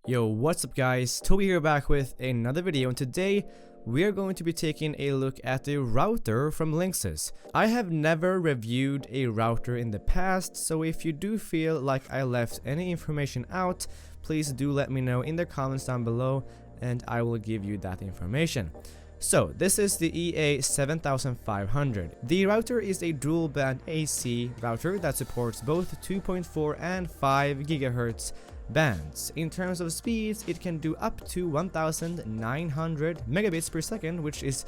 Yo, what's up guys, Toby here back with another video, and today we are going to be taking a look at a router from Linksys. I have never reviewed a router in the past, so if you do feel like I left any information out, please do let me know in the comments down below and I will give you that information. So this is the EA7500. The router is a dual band AC router that supports both 2.4 and 5 GHz bands. In terms of speeds, it can do up to 1900 megabits per second, which is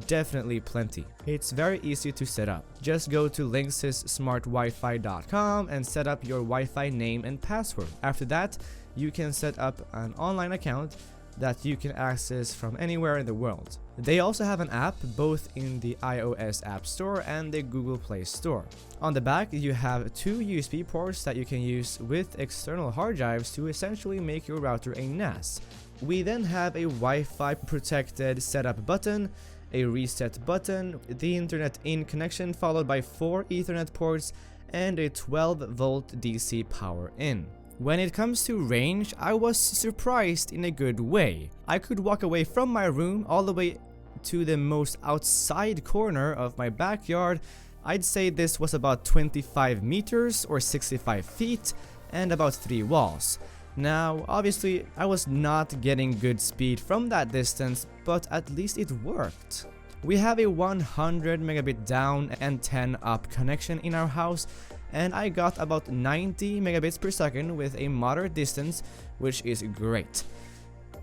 definitely plenty. It's very easy to set up. Just go to linksys.smartwifi.com and set up your Wi-Fi name and password. After that, you can set up an online account that you can access from anywhere in the world. They also have an app both in the iOS App Store and the Google Play Store. On the back, you have two USB ports that you can use with external hard drives to essentially make your router a NAS. We then have a Wi-Fi protected setup button, a reset button, the Internet in connection followed by 4 Ethernet ports, and a 12-volt DC power in. When it comes to range, I was surprised in a good way. I could walk away from my room all the way to the most outside corner of my backyard. I'd say this was about 25 meters or 65 feet and about 3 walls. Now, obviously, I was not getting good speed from that distance, but at least it worked. We have a 100 megabit down and 10 up connection in our house, and I got about 90 megabits per second with a moderate distance, which is great.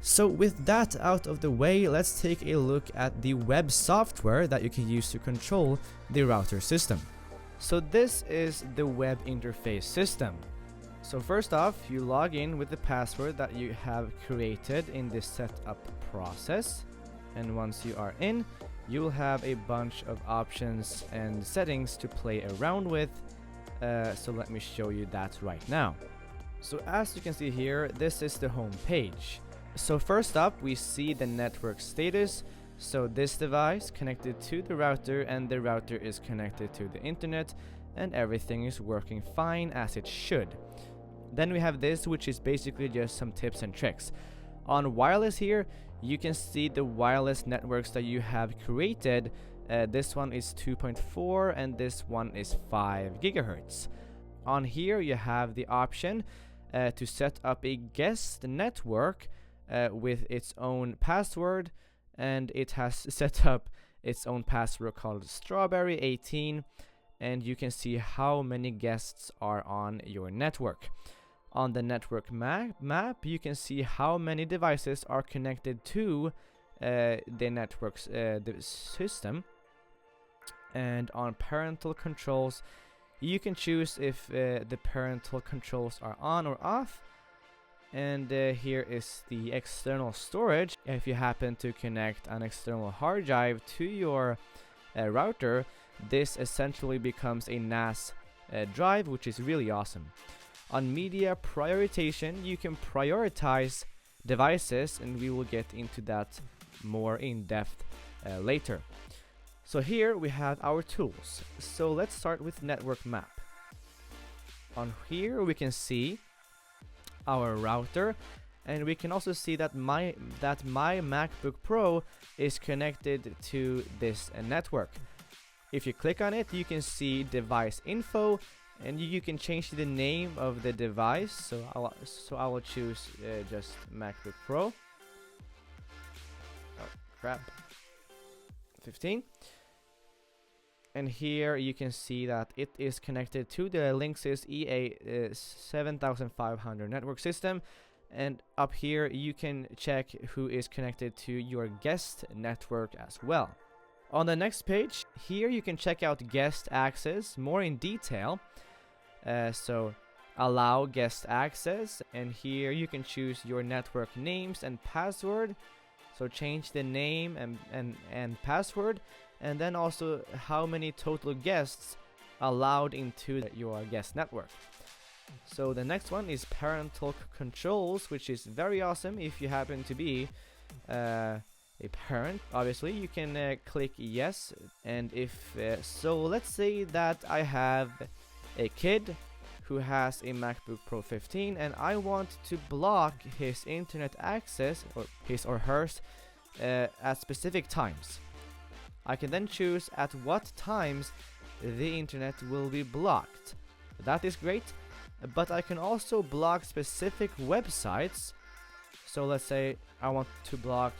So with that out of the way, let's take a look at the web software that you can use to control the router system. So this is the web interface system. So first off, you log in with the password that you have created in this setup process, and once you are in, you'll have a bunch of options and settings to play around with. So let me show you that right now. So as you can see here, this is the home page. So first up, we see the network status. So this device connected to the router, and the router is connected to the internet, and everything is working fine as it should. Then we have this, which is basically just some tips and tricks. On wireless here, you can see the wireless networks that you have created. This one is 2.4 and this one is 5 gigahertz. On here you have the option to set up a guest network with its own password, and it has set up its own password called strawberry18, and you can see how many guests are on your network. On the network map, you can see how many devices are connected to the network's the system. And on parental controls, you can choose if the parental controls are on or off. And here is the external storage. If you happen to connect an external hard drive to your router, this essentially becomes a NAS drive, which is really awesome. On media prioritization, you can prioritize devices, and we will get into that more in depth later. So here we have our tools. So let's start with network map. On here we can see our router, and we can also see that my MacBook Pro is connected to this network. If you click on it, you can see device info, and you can change the name of the device. So I will choose just MacBook Pro. Oh crap, 15. And here you can see that it is connected to the Linksys EA7500 network system. And up here you can check who is connected to your guest network as well. On the next page, here you can check out guest access more in detail. So allow guest access, and here you can choose your network names and password. So change the name and password, and then also how many total guests allowed into your guest network. So the next one is parental controls, which is very awesome if you happen to be a parent. Obviously you can click yes, and if so let's say that I have a kid who has a MacBook Pro 15 and I want to block his internet access, or his or hers, at specific times. I can then choose at what times the internet will be blocked. That is great, but I can also block specific websites. So let's say I want to block,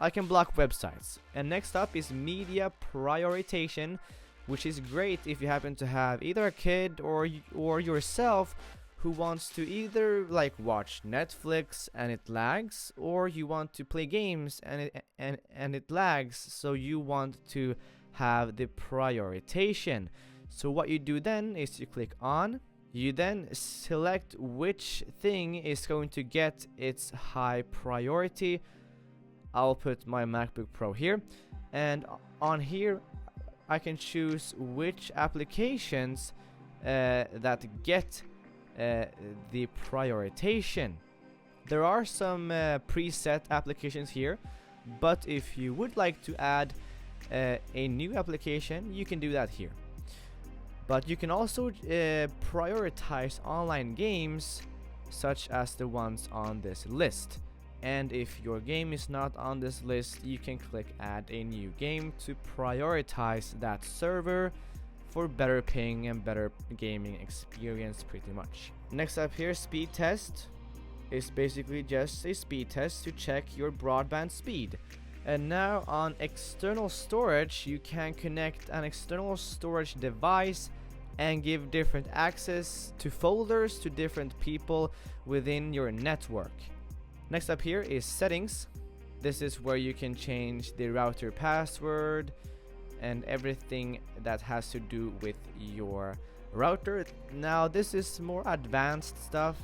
I can block websites. And next up is media prioritization, which is great if you happen to have either a kid or yourself who wants to either like watch Netflix and it lags, or you want to play games and it lags, so you want to have the prioritization. So what you do then is you click on, you then select which thing is going to get its high priority. I'll put my MacBook Pro here, and on here I can choose which applications that get the prioritization. There are some preset applications here, but if you would like to add a new application, you can do that here. But you can also prioritize online games such as the ones on this list. And if your game is not on this list, you can click add a new game to prioritize that server for better ping and better gaming experience pretty much. Next up here, speed test is basically just a speed test to check your broadband speed. And now on external storage, you can connect an external storage device and give different access to folders to different people within your network. Next up here is settings. This is where you can change the router password and everything that has to do with your router. Now this is more advanced stuff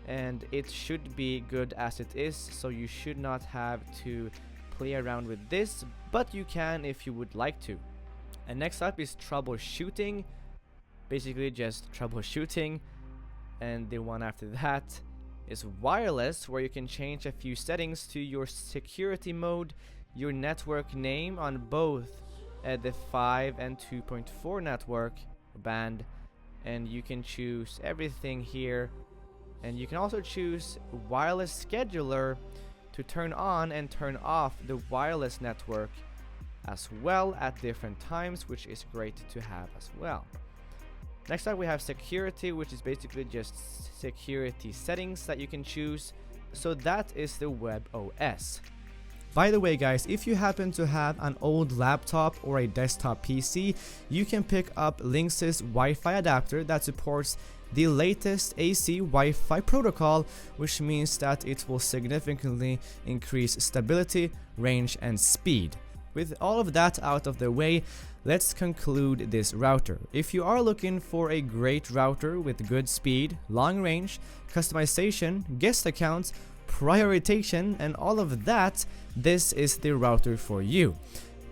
and it should be good as it is, so you should not have to play around with this, but you can if you would like to. And next up is troubleshooting, basically just troubleshooting. And the one after that is wireless, where you can change a few settings to your security mode, your network name on both the 5 and 2.4 network band, and you can choose everything here. And you can also choose wireless scheduler to turn on and turn off the wireless network as well at different times, which is great to have as well. Next up we have security, which is basically just security settings that you can choose. So that is the web OS. By the way guys, if you happen to have an old laptop or a desktop PC, you can pick up Linksys Wi-Fi adapter that supports the latest AC Wi-Fi protocol, which means that it will significantly increase stability, range and speed. With all of that out of the way, let's conclude this router. If you are looking for a great router with good speed, long range, customization, guest accounts, prioritization and all of that, this is the router for you.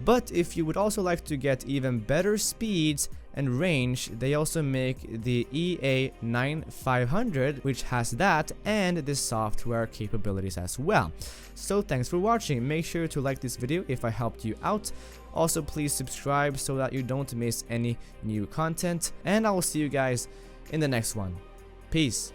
But if you would also like to get even better speeds and range, they also make the EA7500, which has that and the software capabilities as well. So thanks for watching. Make sure to like this video if I helped you out. Also please subscribe so that you don't miss any new content, and I will see you guys in the next one. Peace.